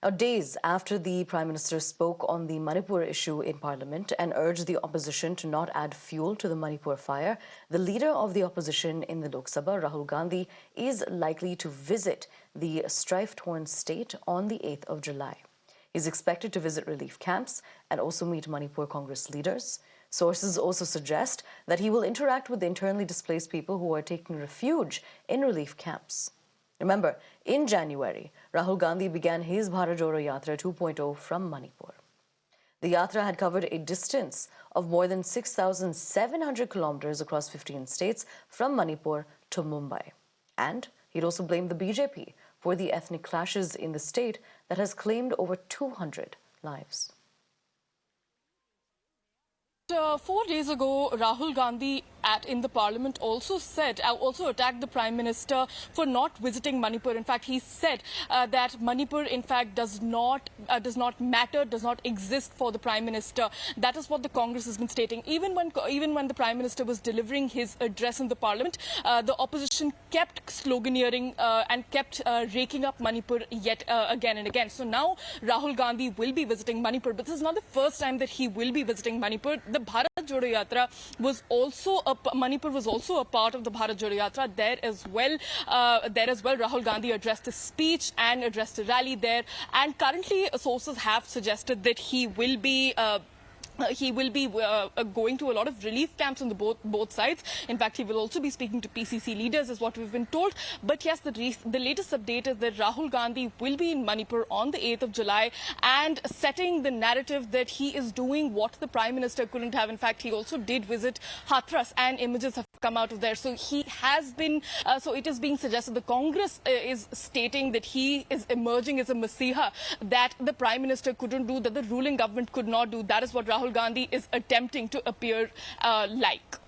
Now, days after the Prime Minister spoke on the Manipur issue in Parliament and urged the opposition to not add fuel to the Manipur fire, the leader of the opposition in the Lok Sabha, Rahul Gandhi, is likely to visit the strife-torn state on the 8th of July. He's expected to visit relief camps and also meet Manipur Congress leaders. Sources also suggest that he will interact with the internally displaced people who are taking refuge in relief camps. Remember, in January, Rahul Gandhi began his Bharat Jodo Yatra 2.0 from Manipur. The Yatra had covered a distance of more than 6,700 kilometers across 15 states from Manipur to Mumbai. And he'd also blamed the BJP for the ethnic clashes in the state that has claimed over 200 lives. 4 days ago, Rahul Gandhi in the parliament also attacked the Prime Minister for not visiting Manipur. In fact, he said that Manipur, in fact, does not matter, does not exist for the Prime Minister. That is what the Congress has been stating. Even when the Prime Minister was delivering his address in the parliament, the opposition kept sloganeering and kept raking up Manipur yet again and again. So now Rahul Gandhi will be visiting Manipur, but this is not the first time that he will be visiting Manipur. The Bharat Jodo Yatra was also Manipur was also a part of the Bharat Jodo Yatra. There as well, Rahul Gandhi addressed a speech and addressed a rally there. And currently, sources have suggested that he will be going to a lot of relief camps on both sides. In fact, he will also be speaking to PCC leaders, is what we've been told. But yes, the latest update is that Rahul Gandhi will be in Manipur on the 8th of July and setting the narrative that he is doing what the Prime Minister couldn't have. In fact, he also did visit Hathras and images have come out of there. So he has been, so it is being suggested, the Congress is stating that he is emerging as a messiah that the Prime Minister couldn't do, that the ruling government could not do. That is what Rahul Gandhi is attempting to appear like.